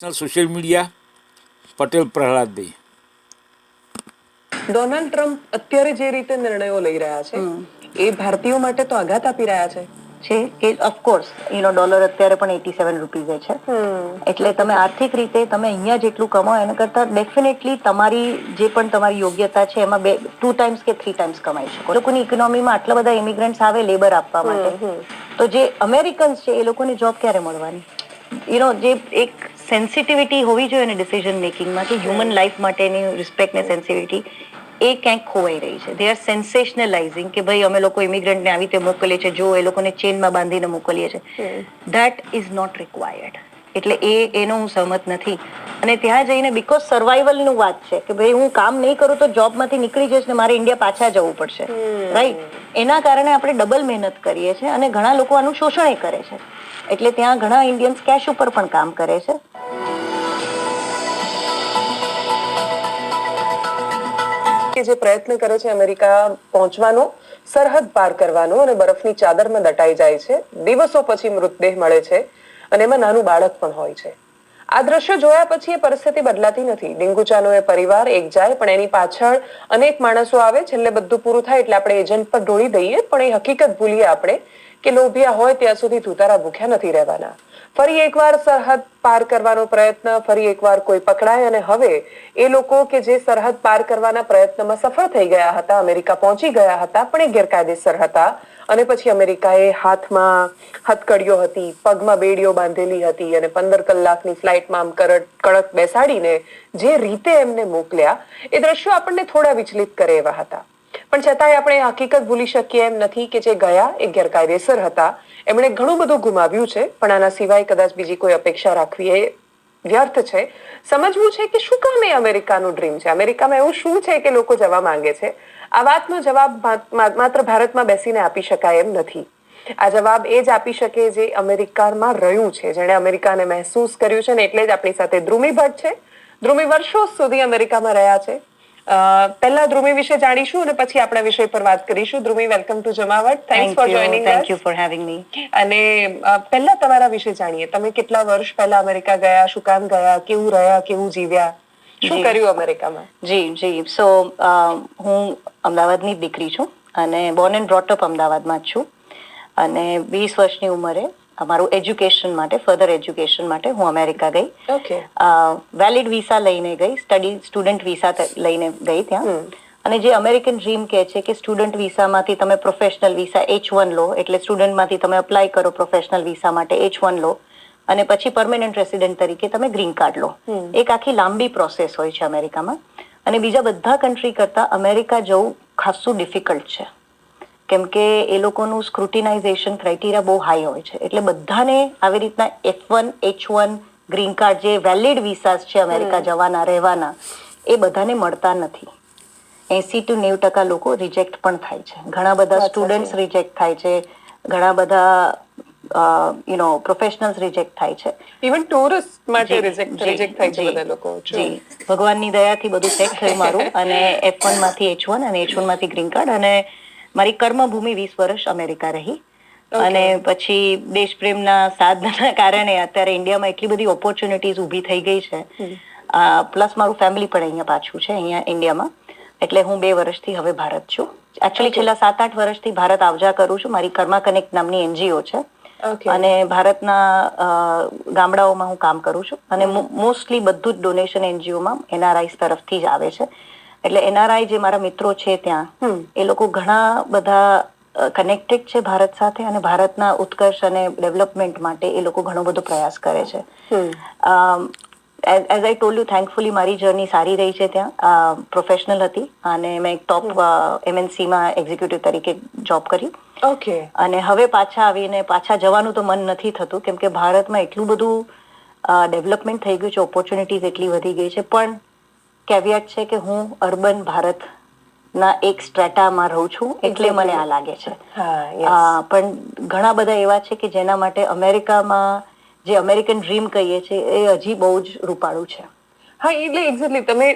Social media Patel Prahladbhai. Donald Trump અત્યારે જે રીતે નિર્ણયો લઈ રહ્યા છે એ ભારતીયો માટે તો આઘાત આપી રહ્યા છે કે ઓફકોર્સ ડોલર અત્યારે પણ 87 રૂપીઝે છે. એટલે તમે આર્થિક રીતે તમે અહીંયા જેટલું કમાઓ એના કરતા ડેફિનેટલી તમારી જે પણ તમારી યોગ્યતા છે એમાં 2 ટાઈમ્સ કે 3 ટાઈમ્સ કમાઈ શકો. લોકોની ઇકોનોમીમાં આટલા બધા ઇમિગ્રન્ટ્સ આવે લેબર આપવા માટે, તો જે અમેરિકન્સ છે એ લોકોને જોબ ક્યારે મળવાની? જે એક સેન્સિટિવિટી હોવી જોઈએ ને ડિસિઝન મેકિંગમાં, કે હ્યુમન લાઈફ માટેની રિસ્પેક્ટ ને સેન્સિટિવિટી એ ક્યાંક ખોવાઈ રહી છે. દે આર સેન્સેશનલાઇઝિંગ કે ભાઈ અમે લોકો ઇમિગ્રન્ટને આવી રીતે મોકલીએ છીએ, જો એ લોકોને ચેનમાં બાંધીને મોકલીએ છીએ. That is not required. એટલે એનો હું સહમત નથી. અને ત્યાં જઈને બીકોઝ સર્વાઈવલનું વાત છે કે ભાઈ હું કામ નહીં કરું તો જોબમાંથી નીકળી જઈશ ને મારે ઇન્ડિયા પાછા જવું પડશે, રાઈટ? એના કારણે આપણે ડબલ મહેનત કરીએ છીએ અને ઘણા લોકો આનું શોષણ કરે છે. એટલે ત્યાં ઘણા ઇન્ડિયન્સ કેશ ઉપર પણ કામ કરે છે. કે જે પ્રયત્ન કરે છે અમેરિકા પહોંચવાનો, સરહદ પાર કરવાનો, અને બરફની ચાદરમાં દટાઈ જાય છે. દિવસો પછી મૃતદેહ મળે છે અને એમાં નાનું બાળક પણ હોય છે. આ દ્રશ્યો જોયા પછી એ પરિસ્થિતિ બદલાતી નથી. ડિંગુચાનો એ પરિવાર એક જાય પણ એની પાછળ અનેક માણસો આવે. છેલ્લે બધું પૂરું થાય એટલે આપણે એજન્ટ પર ઢોળી દઈએ, પણ એ હકીકત ભૂલીએ આપણે કે લોભિયા હોય ત્યાં સુધી ધુતારા ભૂખ્યા નથી રહેવાના. ફરી એકવાર સરહદ પાર કરવાનો પ્રયત્ન, ફરી એકવાર કોઈ પકડાય, અને હવે એ લોકો કે જે સરહદ પાર કરવાના પ્રયત્નમાં સફળ થઈ ગયા હતા, અમેરિકા પહોંચી ગયા હતા, પણ એ ગેરકાયદેસર હતા. અને પછી અમેરિકાએ હાથમાં હથકડીઓ હતી, પગમાં બેડીઓ બાંધેલી હતી અને 15 કલાકની ફ્લાઇટમાં આમ કડક બેસાડીને જે રીતે એમને મોકલ્યા, એ દ્રશ્યો આપણને થોડા વિચલિત કરે એવા હતા. પણ છતાંય આપણે હકીકત ભૂલી શકીએ એમ નથી કે જે ગયા એ ગેરકાયદેસર હતા. એમણે ઘણું બધું ગુમાવ્યું છે, પણ આના સિવાય કદાચ બીજી કોઈ અપેક્ષા રાખવી એ વ્યર્થ છે. સમજવું છે કે શું કામ એ અમેરિકાનું ડ્રીમ છે, અમેરિકામાં એવું શું છે કે લોકો જવા માંગે છે. આ વાતનો જવાબ માત્ર ભારતમાં બેસીને આપી શકાય એમ નથી. આ જવાબ એ જ આપી શકે જે અમેરિકામાં રહ્યું છે, જેણે અમેરિકાને મહેસૂસ કર્યું છે. ને એટલે જ આપણી સાથે ધ્રુમી ભટ્ટ છે. ધ્રુમી વર્ષો સુધી અમેરિકામાં રહ્યા છે. પહેલા ધ્રુમી વિશે જાણીશું અને પછી આપણા વિષય પર વાત કરીશું. ધ્રુમી, વેલકમ ટુ જમાવટ. Thanks for joining us. Thank you for having મી. અને પહેલા તમારા વિશે જાણીએ. તમે કેટલા વર્ષ પહેલા અમેરિકા ગયા, શું કામ ગયા, કેવું રહ્યા, કેવું જીવ્યા, શું કર્યું અમેરિકામાં? જી. સો હું અમદાવાદની દીકરી છું અને બોર્ન એન્ડ બ્રોટ અપ અમદાવાદમાં જ છું. અને 20 વર્ષની ઉંમરે મારું એજ્યુકેશન માટે, ફર્ધર એજ્યુકેશન માટે હું અમેરિકા ગઈ. ઓકે. વેલિડ વિસા લઈને ગઈ, સ્ટુડન્ટ વિસા લઈને ગઈ ત્યાં. અને જે અમેરિકન ડ્રીમ કહે છે કે સ્ટુડન્ટ વિસામાંથી તમે પ્રોફેશનલ વિસા H1 લો, એટલે સ્ટુડન્ટમાંથી તમે અપ્લાય કરો પ્રોફેશનલ વિસા માટે H1 લો, અને પછી પરમેનન્ટ રેસિડેન્ટ તરીકે તમે ગ્રીન કાર્ડ લો. એક આખી લાંબી પ્રોસેસ હોય છે અમેરિકામાં. અને બીજા બધા કન્ટ્રી કરતાં અમેરિકા જવું ખાસું ડિફિકલ્ટ છે, કેમ કે એ લોકોનું સ્ક્રુટિનાઇઝેશન ક્રાઇટેરિયા બહુ હાઈ હોય છે. એટલે બધાને આવી રીતના F1, H1 ગ્રીન કાર્ડ, જે વેલિડ વિસાસ છે અમેરિકા જવાના રહેવાના, એ બધાને મળતા નથી. 80 to 90% લોકો રિજેક્ટ પણ થાય છે. ઘણા બધા સ્ટુડન્ટ્સ રિજેક્ટ થાય છે, ઘણા બધા પ્રોફેશનલ્સ રિજેક્ટ થાય છે. ઇવન ટુરિસ્ટ માટે રિજેક્ટ થાય છે બધા લોકો. જી, ભગવાનની દયાથી બધું સેટ થયું મારું. અને F1 માંથી H1 અને H1 માંથી ગ્રીન કાર્ડ. અને મારી કર્મભૂમિ 20 વર્ષ અમેરિકા રહી. અને પછી દેશપ્રેમના સાધના કારણે અત્યારે ઇન્ડિયામાં એટલી બધી ઓપોર્ચ્યુનિટીઝ ઊભી થઈ ગઈ છે. પ્લસ મારું ફેમિલી પણ અહીંયા પાછું છે, અહીંયા ઇન્ડિયામાં. એટલે હું 2 વર્ષથી હવે ભારત છું. એકચ્યુઅલી છેલ્લા 7-8 વર્ષથી ભારત આવજા કરું છું. મારી કર્મા કનેક્ટ નામની NGO છે. અને ભારતના ગામડાઓમાં હું કામ કરું છું. અને મોસ્ટલી બધું જ ડોનેશન NGOમાં NRIs તરફથી જ આવે છે. એટલે NRI જે મારા મિત્રો છે ત્યાં, એ લોકો ઘણા બધા કનેક્ટેડ છે ભારત સાથે, અને ભારતના ઉત્કર્ષ અને ડેવલપમેન્ટ માટે એ લોકો ઘણો બધો પ્રયાસ કરે છે. As I told you, thankfully મારી જર્ની સારી રહી છે ત્યાં. પ્રોફેશનલ હતી અને મેં એક ટોપ MNCમાં એક્ઝિક્યુટિવ તરીકે જોબ કરી. ઓકે. અને હવે પાછા આવીને પાછા જવાનું તો મન નથી થતું, કેમ કે ભારતમાં એટલું બધું ડેવલપમેન્ટ થઈ ગયું છે, ઓપોર્ચ્યુનિટીઝ એટલી વધી ગઈ છે. પણ કેવિયટ છે કે હું અર્બન ભારતના એક સ્ટ્રેટામાં રહું છું, એટલે મને આ લાગે છે. પણ ઘણા બધા એવા છે કે જેના માટે અમેરિકામાં જે અમેરિકન ડ્રીમ કહીએ છીએ એ હજી બહુ જ રૂપાળું છે. હા, એટલે એક્ઝેક્ટલી તમે,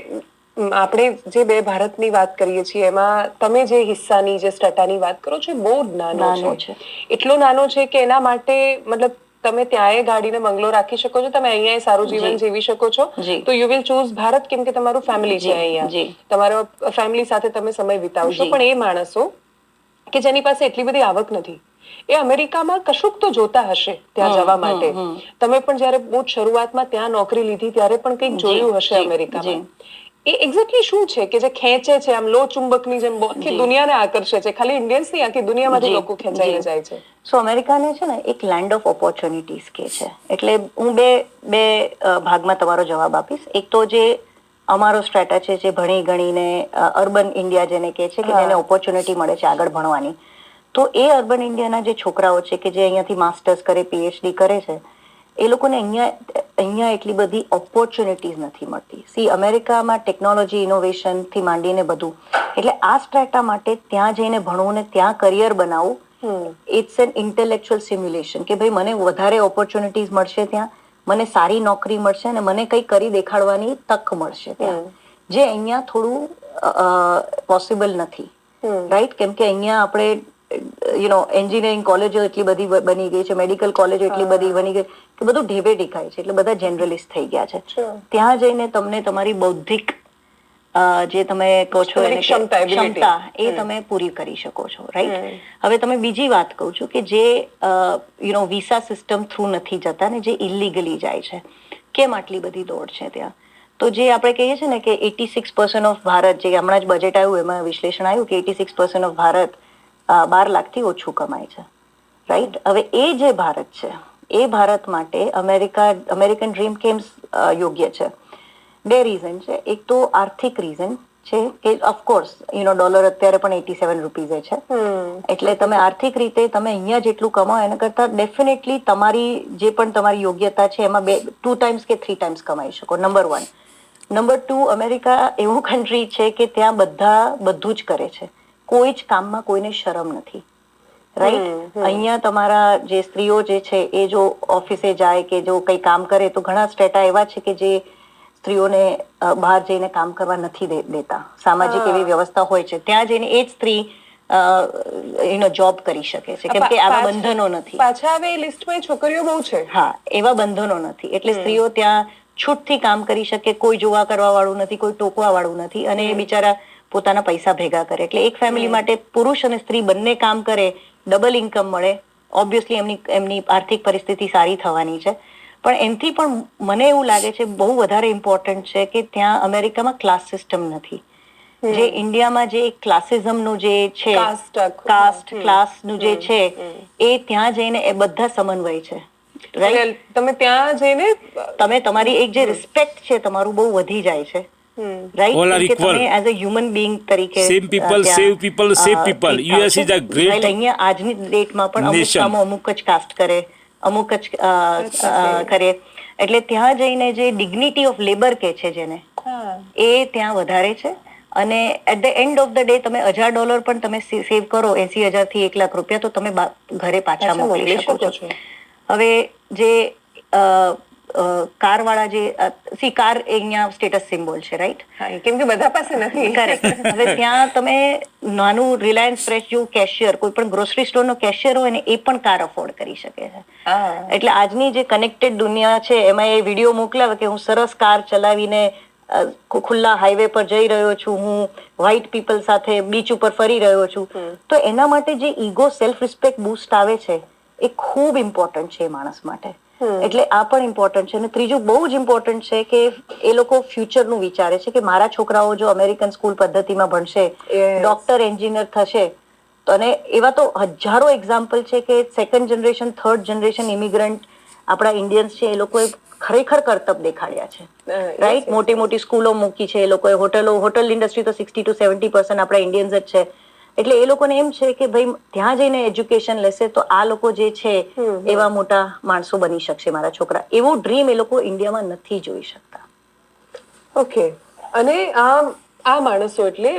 આપણે જે બે ભારતની વાત કરીએ છીએ એમાં તમે જે હિસ્સાની, જે સ્ટ્રેટાની વાત કરો છો, બહુ જ નાનો છે. એટલો નાનો છે કે એના માટે મતલબ તમે ત્યાંય ગાડીને બંગલો રાખી શકો છો, તમે અહીંયા સારું જીવન જીવી શકો છો, તો યુ વિલ ચૂઝ ભારત કેમ કે તમારું ફેમિલી છે અહીંયા, તમારો ફેમિલી સાથે તમે સમય વિતાવશો. પણ એ માણસો કે જેની પાસે એટલી બધી આવક નથી, એ અમેરિકામાં કશુંક તો જોતા હશે ત્યાં જવા માટે. તમે પણ જયારે બહુ શરૂઆતમાં ત્યાં નોકરી લીધી ત્યારે પણ કંઈક જોયું હશે અમેરિકામાં. એ એક્ઝેક્ટલી શું છે કે જે ખેંચે છે આમ લો ચુંબકની જેમ આખી દુનિયાને આકર્ષે છે? ખાલી ઇન્ડિયન્સ નહીં, આખી દુનિયામાંથી લોકો ખેંચાઈને જાય છે. સો અમેરિકાને છે ને એક લેન્ડ ઓફ ઓપોર્ચ્યુનિટીઝ કે છે. એટલે હું બે ભાગમાં તમારો જવાબ આપીશ. એક તો જે અમારો સ્ટ્રેટા છે જે ભણી ગણીને અર્બન ઇન્ડિયા જેને કહે છે કે જેને ઓપોર્ચ્યુનિટી મળે છે આગળ ભણવાની, તો એ અર્બન ઇન્ડિયાના જે છોકરાઓ છે કે જે અહીંયાથી માસ્ટર્સ કરે, પીએચડી કરે છે, એ લોકોને અહીંયા એટલી બધી ઓપોર્ચ્યુનિટીઝ નથી મળતી. સી અમેરિકામાં ટેકનોલોજી ઇનોવેશનથી માંડીને બધું, એટલે આ સ્ટ્રેટા માટે ત્યાં જઈને ભણવું ને ત્યાં કરિયર બનાવવું, ઇટ્સ એન ઇન્ટેલેક્ચ્યુઅલ સિમ્યુલેશન કે ભાઈ મને વધારે ઓપોર્ચ્યુનિટીઝ મળશે ત્યાં, મને સારી નોકરી મળશે અને મને કંઈ કરી દેખાડવાની તક મળશે ત્યાં, જે અહીંયા થોડું પોસિબલ નથી. રાઈટ? કેમ કે અહીંયા આપણે એન્જિનિયરિંગ કોલેજો એટલી બધી બની ગઈ છે, મેડિકલ કોલેજો એટલી બધી બની ગઈ કે બધું ઢેબે ઢીકાય છે, એટલે બધા જનરલિસ્ટ થઈ ગયા છે. ત્યાં જઈને તમને તમારી બૌદ્ધિક જે તમે કહો છો ક્ષમતા એ તમે પૂરી કરી શકો છો. રાઈટ? હવે તમે બીજી વાત કહું છું કે જે વિસા સિસ્ટમ થ્રુ નથી જતા ને જે ઇલીગલી જાય છે, કેમ આટલી બધી દોડ છે ત્યાં? તો જે આપણે કહીએ છીએ ને કે 86% ઓફ ભારત, જે હમણાં જ બજેટ આવ્યું એમાં વિશ્લેષણ આવ્યું કે 86% ઓફ ભારત 12 લાખથી ઓછું કમાય છે. રાઈટ? હવે એ જે ભારત છે એ ભારત માટે અમેરિકન ડ્રીમ કેમ યોગ્ય છે? બે રીઝન છે. એક તો આર્થિક રીઝન છે કે ઓફકોર્સ ડોલર અત્યારે પણ 87 રૂપીઝે છે, એટલે તમે આર્થિક રીતે તમે અહીંયા જેટલું કમાઓ એના કરતા ડેફિનેટલી તમારી જે પણ તમારી યોગ્યતા છે એમાં 2 ટાઈમ્સ કે 3 ટાઈમ્સ કમાઈ શકો. નંબર 1. નંબર 2, અમેરિકા એવું કન્ટ્રી છે કે ત્યાં બધા બધું જ કરે છે, કોઈ જ કામમાં કોઈને શરમ નથી. રાઈટ? અહીંયા તમારા જે સ્ત્રીઓ જે છે એ જો ઓફિસે જાય કે જો કંઈ કામ કરે, તો ઘણા સ્ટેટા એવા છે કે જે સ્ત્રીઓને બહાર જઈને કામ કરવા નથી દેતા. સામાજિક એવી વ્યવસ્થા હોય છે, ત્યાં જઈને એ જ સ્ત્રી જોબ કરી શકે છે, કેમ કે આવા બંધનો નથી. પાછા હવે લિસ્ટમાં છોકરીઓ બહુ છે. હા, એવા બંધનો નથી, એટલે સ્ત્રીઓ ત્યાં છૂટથી કામ કરી શકે, કોઈ જોવા કરવા વાળું નથી, કોઈ ટોકવા વાળું નથી, અને એ બિચારા પોતાના પૈસા ભેગા કરે. એટલે એક ફેમિલી માટે પુરુષ અને સ્ત્રી બંને કામ કરે, ડબલ ઇન્કમ મળે. ઓબ્વિયસલી એમની આર્થિક પરિસ્થિતિ સારી થવાની છે, પણ એનાથી પણ મને એવું લાગે છે બહુ વધારે ઇમ્પોર્ટન્ટ છે કે ત્યાં અમેરિકામાં ક્લાસ સિસ્ટમ નથી. જે ઇન્ડિયામાં જે ક્લાસિઝમનું જે છે, કાસ્ટ ક્લાસનું જે છે, એ ત્યાં જઈને એ બધા સમન્વય છે. તમે ત્યાં જઈને તમે તમારી એક જે રિસ્પેક્ટ છે તમારું બહુ વધી જાય છે. રાઈટ? તમે એઝ અ હ્યુમન બીંગ તરીકે same people save people save people. US is a great. અહીંયા આજની ડેટમાં પણ અમુક જ કાસ્ટ કરે, અમુક જ કરે, એટલે ત્યાં જઈને જે ડિગ્નિટી ઓફ લેબર કે છે જેને, એ ત્યાં વધારે છે. અને at the end of the day તમે $1000 પણ તમે સેવ કરો, 80,000 થી 1 લાખ રૂપિયા, તો તમે ઘરે પાછા મોકલી શકો છો. હવે જે કાર વાળા જે કાર અહીંયા સ્ટેટસ સિમ્બોલ છે. રાઈટ? કેમ કે બધા પાસે નથી. કરેક્ટ. હવે ત્યાં તમે નાનું રિલાયન્સ ફ્રેશ જેવું કેશિયર, કોઈ પણ ગ્રોસરી સ્ટોર નો કેશિયર હોય ને, એ પણ કાર અફોર્ડ કરી શકે છે. એટલે આજની જે કનેક્ટેડ દુનિયા છે એમાં એ વિડીયો મોકલાવે કે હું સરસ કાર ચલાવીને ખુલ્લા હાઈવે પર જઈ રહ્યો છું, હું વ્હાઈટ પીપલ સાથે બીચ ઉપર ફરી રહ્યો છું. તો એના માટે જે ઈગો સેલ્ફ રિસ્પેક્ટ બૂસ્ટ આવે છે એ ખૂબ ઇમ્પોર્ટન્ટ છે એ માણસ માટે. એટલે આ પણ ઇમ્પોર્ટન્ટ છે. અને ત્રીજું બહુ જ ઇમ્પોર્ટન્ટ છે કે એ લોકો ફ્યુચરનું વિચારે છે કે મારા છોકરાઓ જો અમેરિકન સ્કૂલ પદ્ધતિમાં ભણશે, ડોક્ટર, એન્જિનિયર થશે, અને એવા તો હજારો એક્ઝામ્પલ છે કે 2nd generation 3rd generation immigrant આપણા ઇન્ડિયન્સ છે, એ લોકોએ ખરેખર કરતબ દેખાડ્યા છે. રાઈટ? મોટી મોટી સ્કૂલો મૂકી છે એ લોકોએ. હોટલ ઇન્ડસ્ટ્રી તો 60 to 70% આપણા ઇન્ડિયન્સ જ છે. એટલે એ લોકોને એમ છે કે ભાઈ ત્યાં જઈને એજ્યુકેશન લેશે તો આ લોકો જે છે એવા મોટા માણસો બની શકશે મારા છોકરા. એવું ડ્રીમ એ લોકો ઇન્ડિયામાં નથી જોઈ શકતા. ઓકે. અને આ માણસો એટલે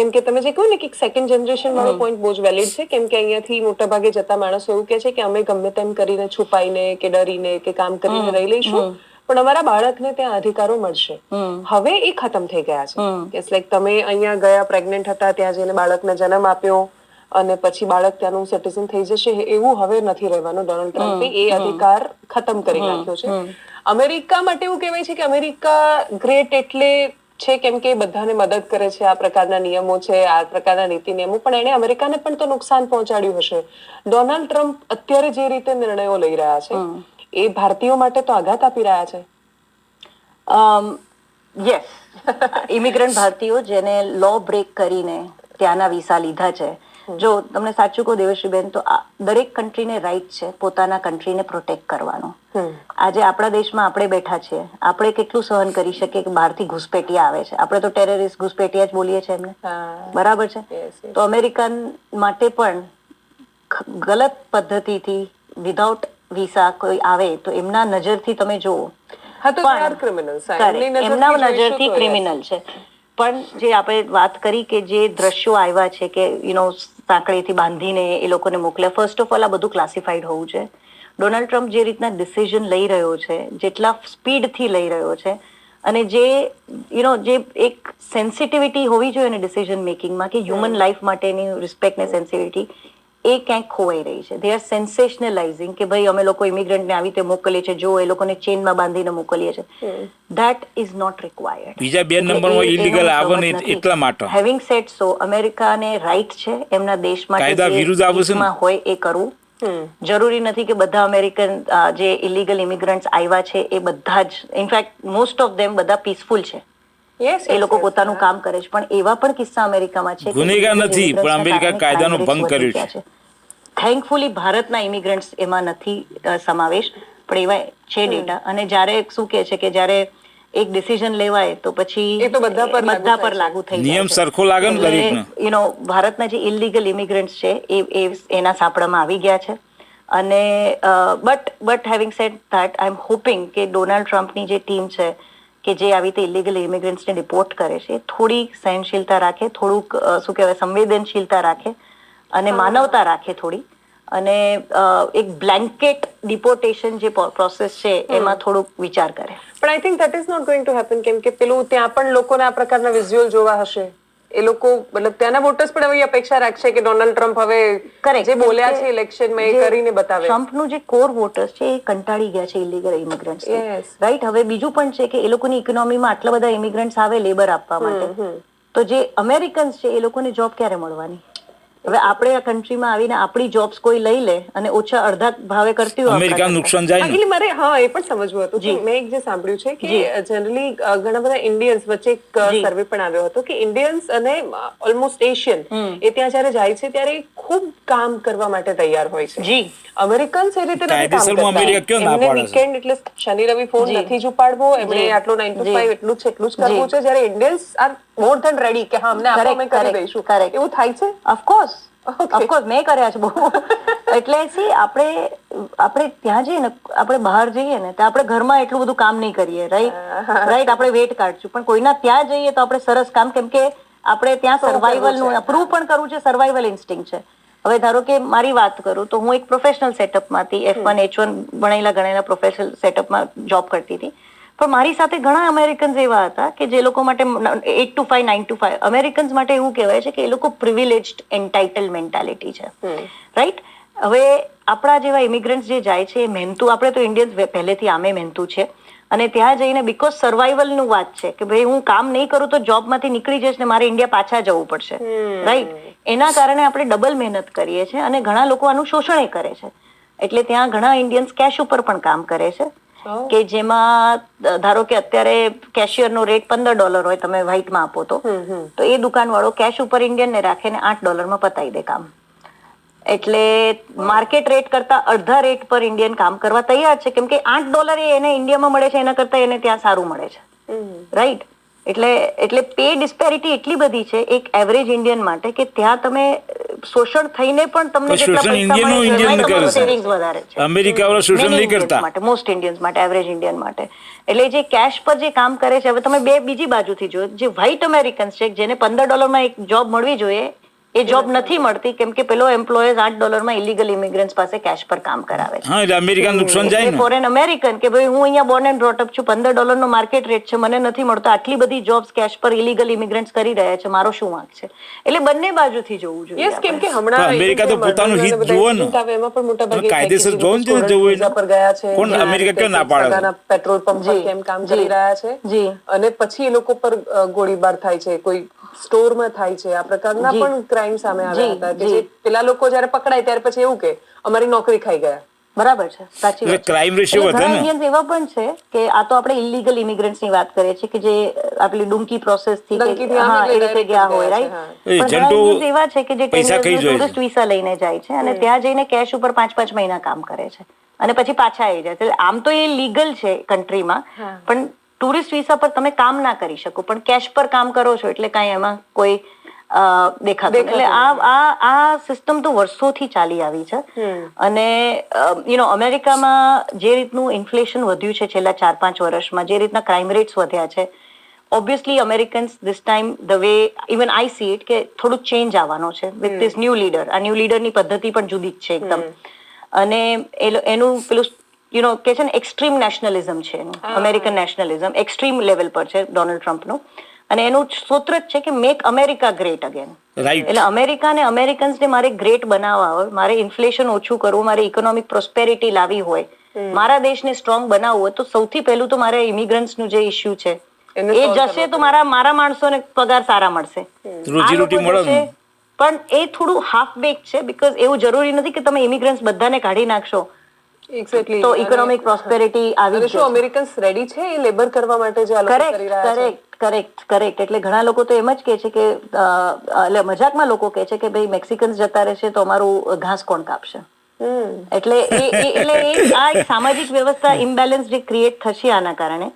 જેમ કે તમે જે કહ્યું ને કે 2nd જનરેશન વાળો પોઈન્ટ બહુ જ વેલિડ છે, કેમ કે અહીંયાથી મોટા ભાગે જતા માણસો એવું કહે છે કે અમે ગમે તેમ કરીને છુપાઈને કે ડરીને કે કામ કરીને રહી લઈશું, પણ અમારા બાળકને ત્યાં અધિકારો મળશે. હવે એ ખતમ થઈ ગયા છે. ઇટ્સ લાઈક તમે અહીંયા ગયા, પ્રેગ્નેન્ટ હતા, ત્યાં જઈને બાળકને જન્મ આપ્યો, અને પછી બાળક ત્યાંનું સિટીઝન થઈ જશે એવું હવે નથી રહેવાનું. ડોનાલ્ડ ટ્રમ્પે એ અધિકાર ખતમ કરી નાખ્યો છે. અમેરિકા માટે એવું કહેવાય છે કે અમેરિકા ગ્રેટ એટલે છે કેમ કે બધાને મદદ કરે છે, આ પ્રકારના નિયમો છે, આ પ્રકારના નીતિ નિયમો, પણ એને અમેરિકાને પણ તો નુકસાન પહોંચાડ્યું હશે. ડોનાલ્ડ ટ્રમ્પ અત્યારે જે રીતે નિર્ણયો લઈ રહ્યા છે એ ભારતીયો માટે તો આઘાત આપી રહ્યા છે. યસ, ઇમિગ્રન્ટ ભારતીયો જેને લો બ્રેક કરીને ત્યાંના વિસા લીધા છે. જો તમને સાચું કહું દેવશ્રીબેન, તો દરેક કન્ટ્રીને રાઈટ છે પોતાના કન્ટ્રીને પ્રોટેક્ટ કરવાનો. આજે આપણા દેશમાં આપણે બેઠા છીએ, આપણે કેટલું સહન કરી શકીએ કે બહારથી ઘુસપેઠિયા આવે છે. આપણે તો ટેરરિસ્ટ ઘુસપેઠિયા જ બોલીએ છીએ એમને, બરાબર છે. તો અમેરિકન માટે પણ ગલત પદ્ધતિથી વિધાઉટ વિસા કોઈ આવે તો એમના નજરથી તમે જુઓ, એમના નજરથી ક્રિમિનલ છે. પણ જે આપણે વાત કરી કે જે દ્રશ્યો આવ્યા છે કે સાંકળેથી બાંધીને એ લોકોને મોકલ્યા, ફર્સ્ટ ઓફ ઓલ આ બધું ક્લાસિફાઈડ હોવું છે. ડોનાલ્ડ ટ્રમ્પ જે રીતના ડિસિઝન લઈ રહ્યો છે, જેટલા સ્પીડથી લઈ રહ્યો છે, અને જે જે એક સેન્સિટિવિટી હોવી જોઈએ ને ડિસિઝન મેકિંગમાં કે હ્યુમન લાઈફ માટેની રિસ્પેક્ટ ને સેન્સિટિવિટી, એ ક્યાંક ખોવાઈ રહી છે. દે આર સેન્સેશનલાઇઝિંગ કે ભાઈ અમે લોકો ઇમિગ્રન્ટને આવી રીતે મોકલીએ છીએ, જો એ લોકોને ચેનમાં બાંધીને મોકલીએ છીએ. That is not required. બીજા બે નંબરમાં ઇલીગલ આવે ને એટલા માટે. હેવિંગ સેડ સો, અમેરિકાને રાઈટ છે એમના દેશ માટે હોય એ કરવું. જરૂરી નથી કે બધા અમેરિકન જે ઇલીગલ ઇમિગ્રન્ટ્સ આવ્યા છે એ બધા જ, ઇનફેક્ટ મોસ્ટ ઓફ ધેમ બધા પીસફુલ છે, એ લોકો પોતાનું કામ કરે છે. પણ એવા પણ કિસ્સા અમેરિકામાં છે ગુનેગાર નથી, પણ અમેરિકા કાયદાનો ભંગ કર્યો છે. થેન્કફુલી ભારતના ઇમિગ્રન્ટ્સ એમાં નથી સમાવેશ, પણ એવા છે ડેટા. અને જ્યારે શું કહે છે કે જ્યારે એક ડિસિઝન લેવાય તો પછી બધા પર લાગુ થઈ જાય, નિયમ સરખો લાગે ને દરેકને. ભારતના જે ઇલીગલ ઇમિગ્રન્ટ્સ છે એ એના સાપડામાં આવી ગયા છે. અને but having said that, I am hoping કે ડોનાલ્ડ ટ્રમ્પની જે ટીમ છે કે જે આવી રીતે ઇલીગલ ઇમિગ્રન્ટ્સને ડિપોર્ટ કરે છે, થોડી સહનશીલતા રાખે, થોડુંક શું કહેવાય સંવેદનશીલતા રાખે અને માનવતા રાખે થોડી, અને એક બ્લેન્કેટ ડિપોર્ટેશન જે પ્રોસેસ છે એમાં થોડુંક વિચાર કરે. પણ I think that is not going to happen, કેમ કે પેલું ત્યાં પણ લોકોને આ પ્રકારના વિઝ્યુઅલ જોવા હશે. એ લોકો મતલબ ત્યાંના વોટર્સ પણ હવે અપેક્ષા રાખશે કે ડોનાલ્ડ ટ્રમ્પ હવે જે બોલ્યા છે ઇલેક્શનમાં એ કરીને બતાવે. ટ્રમ્પનું જે કોર વોટર્સ છે એ કંટાળી ગયા છે ઇલીગલ ઇમિગ્રન્ટ્સ, રાઈટ. હવે બીજું પણ છે કે એ લોકોની ઇકોનોમીમાં આટલા બધા ઇમિગ્રન્ટ્સ આવે લેબર આપવા માટે, તો જે અમેરિકન્સ છે એ લોકોને જોબ ક્યારે મળવાની? હવે આપણે આ કન્ટ્રીમાં આવીને આપણી જોબ્સ કોઈ લઈ લે અને ઓછા અડધા ભાવે કરતી હોય, અમેરિકાનું નુકસાન જાય. એટલે મારે એ પણ સમજવું હતું કે મેં એક જે સાંભળ્યું છે કે જનરલી ઘણા બધા ઇન્ડિયન્સ, વચ્ચે એક સર્વે પણ આવ્યો હતો કે ઇન્ડિયન્સ અને ઓલમોસ્ટ એશિયન એ ત્યાં જયારે જાય છે ત્યારે ખૂબ કામ કરવા માટે તૈયાર હોય છે. જી, અમેરિકન્સ એ રીતે નથી કામ કરતા. એમને વીકેન્ડ એટલે શનિ રવિ ફોન નથી જ ઉપાડવો, એમને આટલો 9 to 5 એટલું જ કરવું છે. જ્યારે Indians are more than ready કે હા અમને આપો અમે કરી દઈશું, એવું થાય છે. ઓફકોર્સ મેં કર્યા છે બહુ. એટલે આપણે ત્યાં જઈએ ને, આપણે બહાર જઈએ ને તો આપણે ઘરમાં એટલું બધું કામ નહીં કરીએ, રાઈટ. આપણે વેટ કાઢશું, પણ કોઈના ત્યાં જઈએ તો આપણે સરસ કામ, કેમ કે આપણે ત્યાં સર્વાઈવલનું પ્રૂવ પણ કરવું છે, સર્વાઈવલ ઇન્સ્ટિંક્ટ છે. હવે ધારો કે મારી વાત કરું તો હું એક પ્રોફેશનલ સેટઅપમાંથી F1 H1 ભણેલા પ્રોફેશનલ સેટઅપમાં જોબ કરતી હતી. પણ મારી સાથે ઘણા અમેરિકન્સ એવા હતા કે જે લોકો માટે 8 to 5 9 to 5, અમેરિકન્સ માટે એવું કહેવાય છે કે એ લોકો પ્રિવિલેજ્ડ એન્ટાઇટલ મેન્ટાલિટી છે, રાઈટ. હવે આપણા જેવા ઇમિગ્રન્ટ્સ જે જાય છે એ મહેનતુ, આપણે તો ઇન્ડિયન્સ પહેલેથી આમે મહેનતુ છે, અને ત્યાં જઈને બીકોઝ સર્વાઈવલનું વાત છે કે ભાઈ હું કામ નહીં કરું તો જોબમાંથી નીકળી જઈશ ને મારે ઇન્ડિયા પાછા જવું પડશે, રાઈટ. એના કારણે આપણે ડબલ મહેનત કરીએ છીએ અને ઘણા લોકો આનું શોષણ કરે છે. એટલે ત્યાં ઘણા ઇન્ડિયન્સ કેશ ઉપર પણ કામ કરે છે, કે જેમાં ધારો કે અત્યારે કેશિયરનો રેટ $15 હોય, તમે વ્હાઇટમાં આપો તો એ દુકાનવાળો કેશ ઉપર ઇન્ડિયનને રાખે ને $8 પતાવી દે કામ. એટલે માર્કેટ રેટ કરતા અડધા રેટ પર ઇન્ડિયન કામ કરવા તૈયાર છે, કેમ કે $8 એને ઇન્ડિયામાં મળે છે એના કરતા એને ત્યાં સારું મળે છે, રાઈટ. એટલે પે ડિસ્પેરિટી એટલી બધી છે એક એવરેજ ઇન્ડિયન માટે કે ત્યાં તમે શોષણ થઈને પણ તમને જેટલા પૈસા મળે સેવિંગ્સ વધારે છે. અમેરિકાવાળા શોષણ નહીં કરતા માટે, મોસ્ટ ઇન્ડિયન્સ માટે, એવરેજ ઇન્ડિયન માટે. એટલે જે કેશ પર જે કામ કરે છે, હવે તમે બીજી બાજુથી જો જે વ્હાઇટ અમેરિકન્સ છે જેને $15 એક જોબ મળવી જોઈએ, એ જોબ નથી મળતી કેમ કે પેલો એમ્પ્લોયર $8 ઇલીગલ ઇમિગ્રન્ટ્સ પાસે કેશ પર કામ કરાવે છે. હા, એટલે અમેરિકા નુકસાન જાય ને. ફોર એન અમેરિકન કે ભાઈ હું અહીંયા બોર્ન એન્ડ બ્રોટ અપ છું, $15 માર્કેટ રેટ છે, મને નથી મળતો, આટલી બધી જોબ્સ કેશ પર ઇલીગલ ઇમિગ્રન્ટ્સ કરી રહ્યા છે, મારો શું વાંક છે? એટલે બંને બાજુથી જોવું જોઈએ. યસ, કેમ કે હમણાં અમેરિકા તો પોતાનું હિત જુઓ ને, એમાં પણ મોટા ભાગે કાયદેસર જોવો ને જવું પર ગયા છે, કોણ અમેરિકા કેમ ના પાડે? પેટ્રોલ પંપ પર કેમ કામ કરી રહ્યા છે, અને પછી એ લોકો પર ગોળીબાર થાય છે, કોઈ સ્ટોરમાં થાય છે, આ પ્રકારના પણ ક્રાઇમ સામે આવ્યા હતા કે જે પેલા લોકો જયારે પકડાય ત્યારે પછી એવું કે અમારી નોકરી ખાઈ ગયા. બરાબર છે, સાચી વાત. ક્રાઇમ રેશિયો વધે ને. ઇન્ડિયન્સ એવા પણ છે કે આ તો આપણે ઇલીગલ ઇમિગ્રન્ટ્સ ની વાત કરીએ છીએ કે જે આપણી ડુંકી પ્રોસેસ થી એ રીતે ગયા હોય, રાઈટ? પણ ઘણા ઇન્ડિયન્સ એવા છે કે જે ટુરિસ્ટ વિઝા લઈને જાય છે અને ત્યાં જઈને કેશ ઉપર 5-5 મહિના કામ કરે છે અને પછી પાછા આવી જાય છે. આમ તો એ લીગલ છે કન્ટ્રીમાં, પણ ટુરિસ્ટ વિઝા પર તમે કામ ના કરી શકો, પણ કેશ પર કામ કરો છો એટલે કાંઈ એમાં કોઈ દેખાતું. એટલે આ સિસ્ટમ તો વર્ષોથી ચાલી આવી છે. અને અમેરિકામાં જે રીતનું ઇન્ફ્લેશન વધ્યું છે છેલ્લા 4-5 વર્ષમાં, જે રીતના ક્રાઇમ રેટ્સ વધ્યા છે, obviously Americans this time the way even I C it કે થોડુંક ચેન્જ આવવાનો છે વિથ ધીસ ન્યૂ લીડર. આ ન્યૂ લીડરની પદ્ધતિ પણ જુદી જ છે એકદમ. અને એનું પેલું કે છે ને એક્સ્ટ્રીમ નેશનલિઝમ છે એનું, અમેરિકન નેશનલિઝમ એક્સ્ટ્રીમ લેવલ પર છે ડોનાલ્ડ ટ્રમ્પનું. અને એનું સૂત્ર જ છે કે મેક અમેરિકા ગ્રેટ અગેન. એટલે અમેરિકા ને અમેરિકન્સને મારે ગ્રેટ બનાવવા હોય, મારે ઇન્ફ્લેશન ઓછું કરવું, મારે ઇકોનોમિક પ્રોસ્પેરિટી લાવવી હોય, મારા દેશને સ્ટ્રોંગ બનાવવું હોય, તો સૌથી પહેલું તો મારે ઇમિગ્રન્ટ્સનું જે ઇશ્યુ છે એ જશે તો મારા માણસોને પગાર સારા મળશે, રોજીરોટી મળે. પણ એ થોડું હાફ બેક છે, બીકોઝ એવું જરૂરી નથી કે તમે ઇમિગ્રન્ટ્સ બધાને કાઢી નાખશો તો ઇકોનોમિક પ્રોસ્પેરિટી આવી જશે. શું અમેરિકન્સ રેડી છે એ લેબર કરવા માટે જે આ લોકો કરી રહ્યા છે? કરેક્ટ. એટલે ઘણા લોકો તો એમ જ કહે છે કે એટલે મજાકમાં લોકો કહે છે કે ભાઈ મેક્સિકન્સ જતા રહેશે તો અમારું ઘાસ કોણ કાપશે? એટલે આ એક સામાજિક વ્યવસ્થા ઇમ્બેલેન્સ જે ક્રિએટ થશે આના કારણે.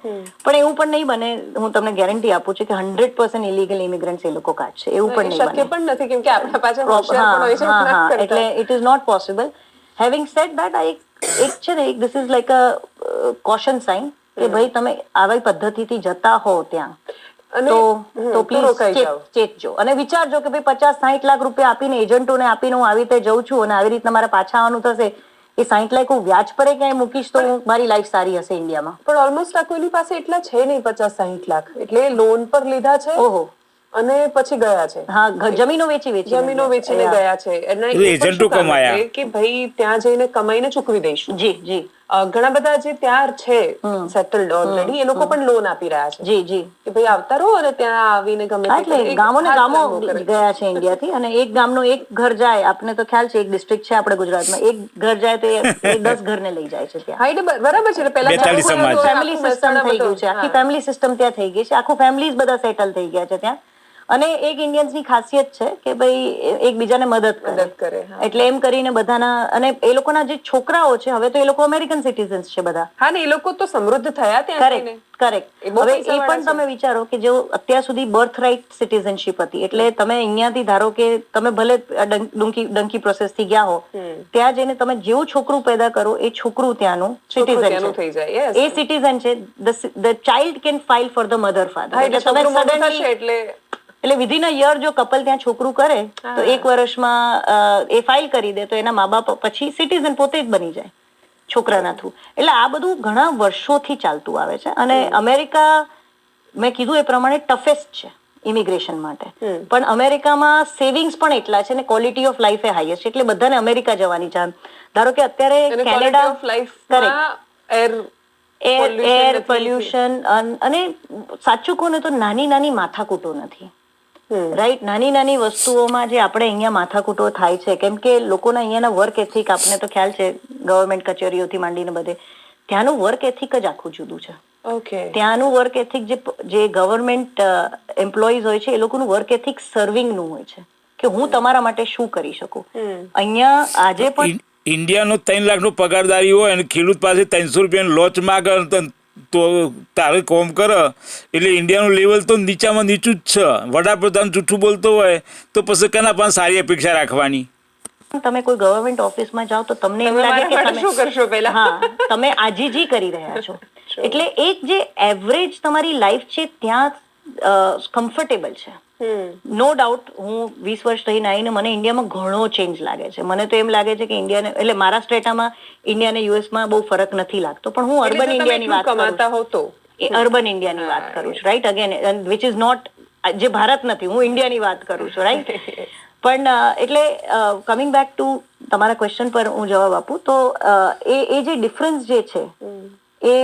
પણ એવું પણ નહીં બને, હું તમને ગેરંટી આપું છું કે 100% ઇલીગલ ઇમિગ્રન્ટ્સ એ લોકો કાઢશે, એવું પણ નહીં બને. શક્ય પણ નથી કેમ કે આપણા પાછળ હોશિયાર પણ હોય છે. એટલે it is not possible. Having said that, આ એક છે ને, this is like a caution sign કે ભાઈ તમે આવી પદ્ધતિથી જતા હો ત્યાં તો પ્લીઝ ચેતજો અને વિચારજો કે ભાઈ 50-60 લાખ રૂપિયા આપીને એજન્ટોને આપીને હું આવી રીતે જઉં છું અને આવી રીતના મારે પાછા આવવાનું થશે, એ 60 લાખ હું વ્યાજ પર ક્યાંય મૂકીશ તો મારી લાઈફ સારી હશે ઇન્ડિયામાં. પણ ઓલમોસ્ટ આ કોઈની પાસે એટલા છે નહીં 50-60 લાખ, એટલે લોન પર લીધા છે. ઓહો. અને પછી ગયા છે. હા, જમીનો વેચીને ગયા છે. અને એજન્ટો કમાયા કે ભાઈ ત્યાં જઈને કમાઈને ચૂકવી દઈશું. જી. ઘણા બધા જે ત્યાં છે સેટલડ ઓલરેડી, એ લોકો પણ લોન આપી રહ્યા છે. જી કે ભાઈ આવતા રહો અને ત્યાં આવીને ગમે એટલે ગામો ગયા છે ઇન્ડિયાથી. અને એક ગામનું એક ઘર જાય, આપને તો ખ્યાલ છે એક ડિસ્ટ્રિક્ટ છે આપણે ગુજરાતમાં, એક ઘર જાય તો એ 10 ઘરને લઈ જાય છે ત્યાં. બરાબર છે. પેલા ફેમિલી સિસ્ટમ થઈ ગયું છે, આખી ફેમિલી સિસ્ટમ ત્યાં થઈ ગઈ છે, આખું ફેમિલીઝ બધા સેટલ થઈ ગયા છે ત્યાં. અને એક ઇન્ડિયન્સની ખાસિયત છે કે ભાઈ એકબીજાને મદદ કરે. એટલે એમ કરીને બધાના, અને એ લોકોના જે છોકરાઓ છે હવે તો એ લોકો અમેરિકન સિટીઝન્સ છે બધા. હા ને, એ લોકો તો સમૃદ્ધ થયા ત્યાં. કરેક્ટ. હવે એ પણ તમે વિચારો કે જો અત્યાર સુધી બર્થ રાઇટ સિટીઝનશીપ હતી, એટલે તમે અહીંયાથી ધારો કે તમે ભલે ડંકી પ્રોસેસ થી ગયા હો, ત્યાં જઈને તમે જેવું છોકરું પેદા કરો એ છોકરું ત્યાંનું સિટીઝન થઈ જાય. એ સિટીઝન છે. The child can file for the mother father. એટલે તમે સડનલી એટલે વિધિન અ યર જો કપલ ત્યાં છોકરું કરે તો 1 વર્ષમાં એ ફાઇલ કરી દે તો એના મા બાપ પછી સિટીઝન પોતે જ બની જાય છોકરાના થ્રુ. એટલે આ બધું ઘણા વર્ષોથી ચાલતું આવે છે. અને અમેરિકા, મેં કીધું એ પ્રમાણે, ટફેસ્ટ છે ઇમિગ્રેશન માટે. પણ અમેરિકામાં સેવિંગ્સ પણ એટલા છે ને quality of life A highest, એટલે બધાને અમેરિકા જવાની છે. ધારો કે અત્યારે કેનેડા એર પોલ્યુશન, અને સાચું કહું ને તો નાની માથાકૂટો નથી, રાઈટ? નાની વસ્તુઓમાં જે આપણે અહીંયા માથાકૂટો થાય છે, કેમ કે લોકોના અહીંયાના વર્ક એથિક, આપને તો ખ્યાલ છે ગવર્મેન્ટ કચેરીઓથી માંડીને બધે, ત્યાંનું વર્ક એથિક જ આખું જુદું છે. ત્યાંનું વર્ક એથિક જે ગવર્મેન્ટ એમ્પ્લોઈઝ હોય છે એ લોકોનું વર્ક એથિક સર્વિંગનું હોય છે કે હું તમારા માટે શું કરી શકું. અહીંયા આજે પણ ઇન્ડિયાનો 3 લાખનો પગારદારી હોય અને ખેડૂત પાસે 300 રૂપિયાનો લોચ માગે તો તારે કોમ કરે, એટલે ઇન્ડિયાનું લેવલ તો નીચામાં નીચું જ છે. વડાપ્રધાન જૂઠું બોલતો હોય તો પછી કેના પણ સારી અપેક્ષા રાખવાની? તમે કોઈ ગવર્મેન્ટ ઓફિસમાં જાઓ તો તમને એમ લાગે કે તમે શું કરશો પહેલા. હા, તમે આજીજી કરી રહ્યા છો. એટલે એક જે એવરેજ તમારી લાઈફ છે ત્યાં કમ્ફર્ટેબલ છે. નો ડાઉટ હું 20 વર્ષ રહીને આવીને મને ઇન્ડિયામાં ઘણો ચેન્જ લાગે છે. મને તો એમ લાગે છે કે ઇન્ડિયાને એટલે મારા સ્ટેટામાં ઇન્ડિયા અને યુએસમાં બહુ ફરક નથી લાગતો, પણ હું અર્બન ઇન્ડિયાની વાત કમાતા હો તો એ અર્બન ઇન્ડિયાની વાત કરું છું, right? Again which is not જે ભારત નથી, હું ઇન્ડિયાની વાત કરું છું, રાઈટ? પણ એટલે કમિંગ બેક ટુ તમારા ક્વેશ્ચન પર હું જવાબ આપું તો એ જે ડિફરન્સ જે છે એ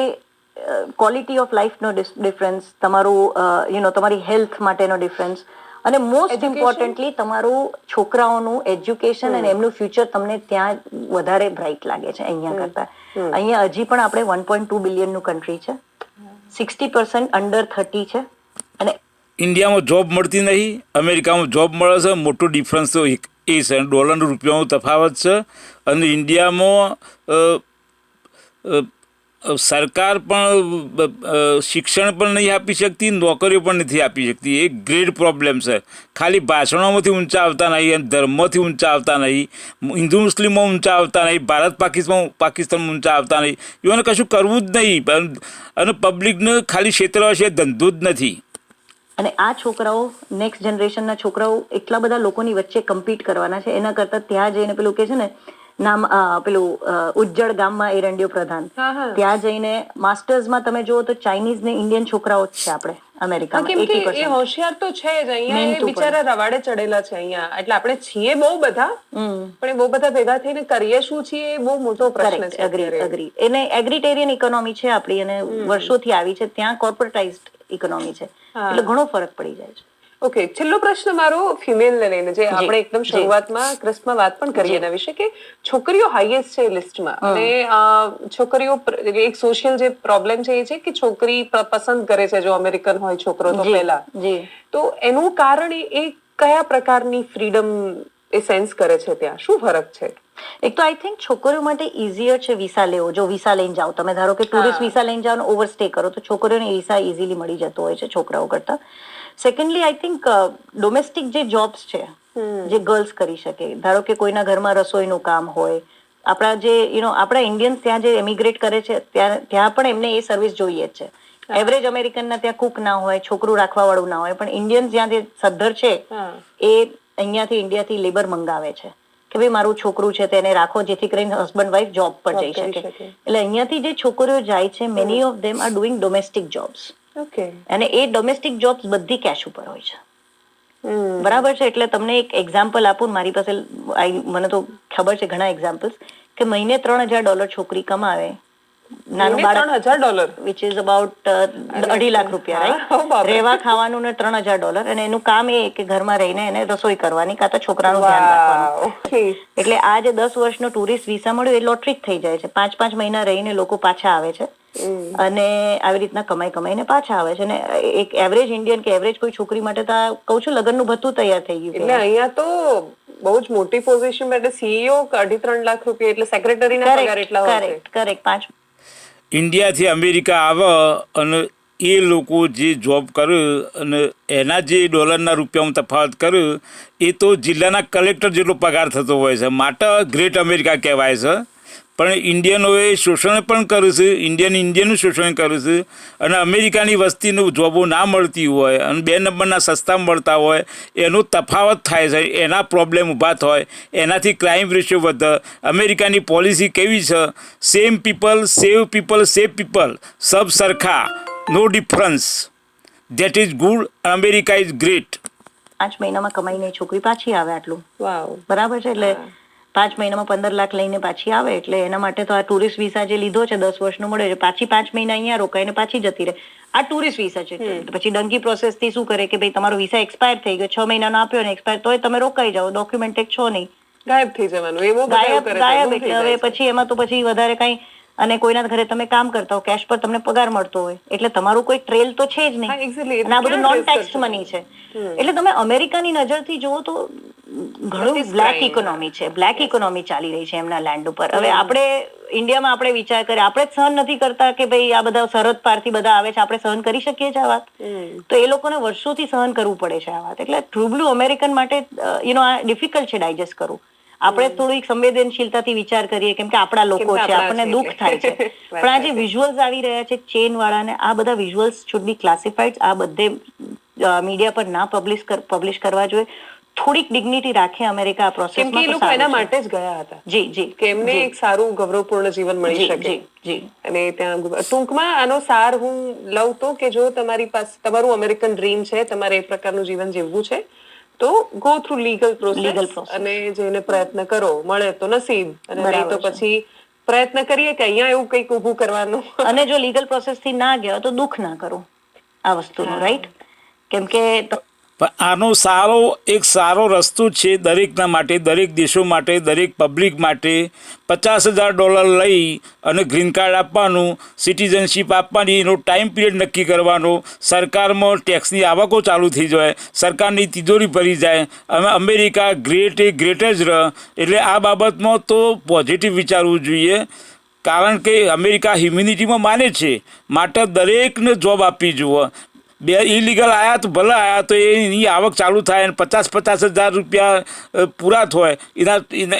ક્વોલિટી ઓફ લાઈફનો ડિફરન્સ, તમારું તમારી હેલ્થ માટેનો ડિફરન્સ, અને મોસ્ટ ઇમ્પોર્ટન્ટલી તમારું છોકરાઓનું એજ્યુકેશન અને એમનું ફ્યુચર તમને ત્યાં વધારે બ્રાઇટ લાગે છે અહીંયા કરતા. અહીંયા હજી પણ આપણે 1.2 બિલિયનનું કન્ટ્રી છે, 60% અંડર 30 છે, અને ઇન્ડિયામાં જોબ મળતી નહીં, અમેરિકામાં જોબ મળે છે. મોટો ડિફરન્સ તો એ છે, ડોલરનો રૂપિયાનો તફાવત છે. અને ઇન્ડિયામાં સરકાર પણ શિક્ષણ પણ નહીં આપી શકતી, નોકરીઓ પણ નથી આપી શકતી. એ ગ્રેટ પ્રોબ્લેમ છે. ખાલી ભાષણોમાંથી ઊંચા આવતા નહીં, અને ધર્મથી ઊંચા આવતા નહીં, હિન્દુ મુસ્લિમમાં ઊંચા આવતા નહીં, ભારત પાકિસ્તાનમાં ઊંચા આવતા નહીં. એઓને કશું કરવું જ નહીં, અને પબ્લિકને ખાલી ક્ષેત્ર છે, ધંધો જ નથી. અને આ છોકરાઓ નેક્સ્ટ જનરેશનના છોકરાઓ એટલા બધા લોકોની વચ્ચે કમ્પીટ કરવાના છે, એના કરતા ત્યાં જઈને પેલું કે છે ને નામ પેલું ઉજ્જળ ગામમાં એરંડિયો પ્રધાન, ત્યાં જઈને માસ્ટર્સમાં તમે જુઓ તો ચાઇનીઝ ને ઇન્ડિયન છોકરાઓ જ છે આપણે અમેરિકામાં. કેમ કે એ હોશિયાર તો છે જ, અહીંયા એ બિચારા રવાડે ચડેલા છે અહીંયા. એટલે આપણે છીએ બહુ બધા, પણ એ બહુ બધા ભેગા થઈને કરીએ શું છીએ એ બહુ મોટો પ્રશ્ન છે. અગ્રી. એને એગ્રીટેરિયન ઇકોનોમી છે આપણી, અને વર્ષોથી આવી છે. ત્યાં કોર્પોરેટાઇઝ્ડ ઇકોનોમી છે, એટલે ઘણો ફરક પડી જાય છે. ઓકે, છેલ્લો પ્રશ્ન મારો ફિમેલ ને લઈને, જે આપણે એકદમ શરૂઆતમાં ક્રિસ્પમાં વાત પણ કરી એના વિશે, કે છોકરીઓ હાઈએસ્ટ છે લિસ્ટમાં, અને છોકરીઓ એક સોશિયલ જે પ્રોબ્લેમ છે એ છે કે છોકરી પસંદ કરે છે જો અમેરિકન હોય છોકરો તો પહેલા, તો એનું કારણ એ કયા પ્રકારની ફ્રીડમ એ સેન્સ કરે છે, ત્યાં શું ફરક છે? એક તો આઈ થિંક છોકરીઓ માટે ઇઝીયર છે વિસા લેવો. જો વિસા લઈને જાઓ તમે, ધારો કે ટુરિસ્ટ વિસા લઈને જાઓ, ઓવરસ્ટે કરો, તો છોકરીઓને વિસા ઇઝીલી મળી જતો હોય છે છોકરાઓ કરતા. સેકન્ડલી આઈ થિંક ડોમેસ્ટિક જે જોબ્સ છે જે ગર્લ્સ કરી શકે, ધારો કે કોઈના ઘરમાં રસોઈનું કામ હોય, આપણા જે આપણા ઇન્ડિયન્સ ત્યાં જે એમિગ્રેટ કરે છે ત્યાં પણ એમને એ સર્વિસ જોઈએ જ છે. એવરેજ અમેરિકનના ત્યાં કુક ના હોય, છોકરું રાખવા વાળું ના હોય, પણ ઇન્ડિયન્સ જ્યાં જે સદ્ધર છે એ અહીંયાથી ઇન્ડિયાથી લેબર મંગાવે છે કે ભાઈ મારું છોકરું છે તેને રાખો, જેથી કરીને હસબન્ડ વાઇફ જોબ પર જઈ શકે. એટલે અહીંયાથી જે છોકરીઓ જાય છે, many of them are doing domestic jobs. અને એ ડોમેસ્ટિક જોબ્સ બધી કેશ ઉપર હોય છે, બરાબર છે? એટલે તમને એક એક્ઝામ્પલ આપું, મારી પાસે મને તો ખબર છે ઘણા એક્ઝામ્પલ્સ, કે મહિને $3,000 છોકરી કમાવે, નાનું બાળક $3,000 વિચ ઇઝ અબાઉટ 2.5 લાખ રૂપિયા, રાઈટ? રહેવા ખાવાનું ને $3,000, અને એનું કામ એ કે ઘરમાં રહીને એને રસોઈ કરવાની, કાં તો છોકરાનું ધ્યાન રાખવાનું. એટલે આ જે 10 વર્ષનો ટુરિસ્ટ વિઝા મળ્યો એ લોટરી જ થઈ જાય છે. 5-5 મહિના રહીને લોકો પાછા આવે છે, અને આવી રીતના કમાઈને પાછા આવે છે. અને એક એવરેજ ઇન્ડિયન કે એવરેજ કોઈ છોકરી માટે તો કહું છું લગ્નનું ભથ્થું તૈયાર થઈ ગયું. એટલે અહીંયા તો બહુ જ મોટી પોઝિશન માટે સીઈઓ 2.5-3 લાખ રૂપિયા, એટલે સેક્રેટરીના પગાર એટલા હોય છે. કરેક્ટ. ઇન્ડિયાથી અમેરિકા આવે અને એ લોકો જે જોબ કરે અને એના જે ડોલરના રૂપિયામાં તફાવત કરે, એ તો જિલ્લાના કલેક્ટર જેટલો પગાર થતો હોય છે. માટે ગ્રેટ અમેરિકા કહેવાય છે. પણ ઇન્ડિયનોએ શોષણ પણ કર્યું છે, ઇન્ડિયનનું શોષણ કર્યું છે. અને અમેરિકાની વસ્તીનું જોબો ના મળતી હોય અને 2 નંબરના સસ્તા મળતા હોય, એનો તફાવત થાય છે, એના પ્રોબ્લેમ ઊભા થાય, એનાથી ક્રાઇમ રેશિયો વધે. અમેરિકાની પોલિસી કેવી છે? Same people, save people, save people, સબ સરખા, no difference. That is good. America is great. 5 મહિનામાં કમાઈને છોકરી પાછી આવે આટલું, વાવ, બરાબર છે? એટલે 5 મહિનામાં 15 લાખ લઈને પાછી આવે. એટલે એના માટે તો આ ટુરિસ્ટ વિઝા જે લીધો છે 10 વર્ષનો મળ્યો છે, પાછી 5 મહિના અહીંયા રોકાઈને પાછી જતી રહે. આ ટુરિસ્ટ વિઝા છે. પછી ડંકી પ્રોસેસ થી શું કરે કે ભાઈ તમારો વિઝા એક્સપાયર થઈ ગયો, 6 મહિનાનો આપ્યો ને એક્સપાયર, તોય તમે રોકાઈ જાઓ, ડોક્યુમેન્ટેડ છો નહીં, ગાયબ થઈ જવાનું. એવો ગાયબ. એટલે હવે પછી એમાં તો પછી વધારે કઈ, અને કોઈના ઘરે તમે કામ કરતા હો, કેશ પર તમને પગાર મળતો હોય, એટલે તમારું કોઈ ટ્રેલ તો છે જ નહીં. અને આ બધું નોન ટેક્સ મની છે. એટલે તમે અમેરિકાની નજરથી જુઓ તો ઘણું બ્લેક ઇકોનોમી છે, બ્લેક ઇકોનોમી ચાલી રહી છે એમના લેન્ડ ઉપર. હવે આપણે ઇન્ડિયામાં આપણે વિચાર કરીએ, આપણે જ સહન નથી કરતા કે ભાઈ આ બધા સરહદ પારથી બધા આવે છે, આપણે સહન કરી શકીએ છીએ આ વાત? તો એ લોકોને વર્ષોથી સહન કરવું પડે છે આ વાત. એટલે ટ્રુબલું અમેરિકન માટે આ ડિફિકલ્ટ છે ડાયજેસ્ટ કરવું. આપણે થોડીક સંવેદનશીલતાથી વિચાર કરીએ, કેમ કે આપણા લોકો છે, આપણને દુઃખ થાય છે. પણ આ જે વિઝ્યુઅલ્સ આવી રહ્યા છે ચેન વાળા, ને આ બધા વિઝ્યુઅલ્સ શુડ બી ક્લાસિફાઈડ. આ બધે મીડિયા પર ના પબ્લિશ કરવા જોઈએ. થોડીક ડિગ્નિટી રાખે અમેરિકા આ કેમ કે એ લોકો એના માટે જ ગયા હતા જી જી કે એમને એક સારું ગૌરવપૂર્ણ જીવન મળી જી શકે. જી જી અને ત્યાં ટૂંકમાં આનો સાર હું લઉં તો કે જો તમારી પાસે તમારું અમેરિકન ડ્રીમ છે, તમારે એ પ્રકારનું જીવન જીવવું છે, તો ગો થ્રુ લીગલ પ્રોસેસ અને જઈને પ્રયત્ન કરો. મળે તો નસીબ, અને નહીં તો પછી પ્રયત્ન કરીએ કે અહીંયા એવું કંઈક ઊભું કરવાનું. અને જો લીગલ પ્રોસેસ થી ના ગયા તો દુઃખ ના કરો આ વસ્તુનું, રાઈટ? કેમ કે પણ આનો એક સારો રસ્તો છે દરેકના માટે, દરેક દેશો માટે, દરેક પબ્લિક માટે. $50,000 લઈ અને ગ્રીન કાર્ડ આપવાનું, સિટીઝનશીપ આપવાની, એનો ટાઈમ પિરિયડ નક્કી કરવાનો, સરકારમાં ટેક્સની આવકો ચાલુ થઈ જાય, સરકારની તિજોરી ભરી જાય. અમે અમેરિકા ગ્રેટ જ રહે. એટલે આ બાબતમાં તો પોઝિટિવ વિચારવું જોઈએ, કારણ કે અમેરિકા હ્યુમેનિટીમાં માને છે, માટે દરેકને જોબ આપવી જોઈએ. બે ઇલીગલ આવ્યા તો ભલે આવ્યા તો એની આવક ચાલુ થાય અને 50,000 રૂપિયા પૂરા થાય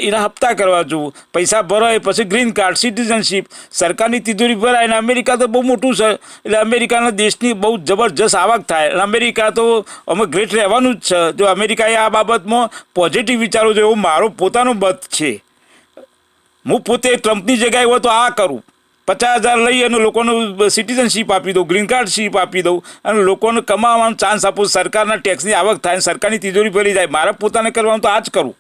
એના હપ્તા કરવા જોઈએ. પૈસા ભરાય પછી ગ્રીન કાર્ડ, સિટીઝનશીપ, સરકારની તિજોરી ભરાય. અને અમેરિકા તો બહુ મોટું છે, એટલે અમેરિકાના દેશની બહુ જબરજસ્ત આવક થાય. અને અમેરિકા તો અમે ગ્રેટ રહેવાનું જ છે. જો અમેરિકાએ આ બાબતમાં પોઝિટિવ વિચારવું જોઈએ, એવું મારો પોતાનો મત છે. હું પોતે ટ્રમ્પની જગ્યાએ હોય તો આ કરું, 50,000 લઈ અને લોકોને સિટીઝનશીપ આપી દઉં, ગ્રીન કાર્ડશીપ આપી દઉં, અને લોકોને કમાવાનો ચાન્સ આપું. સરકારના ટેક્સની આવક થાય, સરકારની તિજોરી ભરી જાય. મારે પોતાને કરવાનું તો આ જ કરું.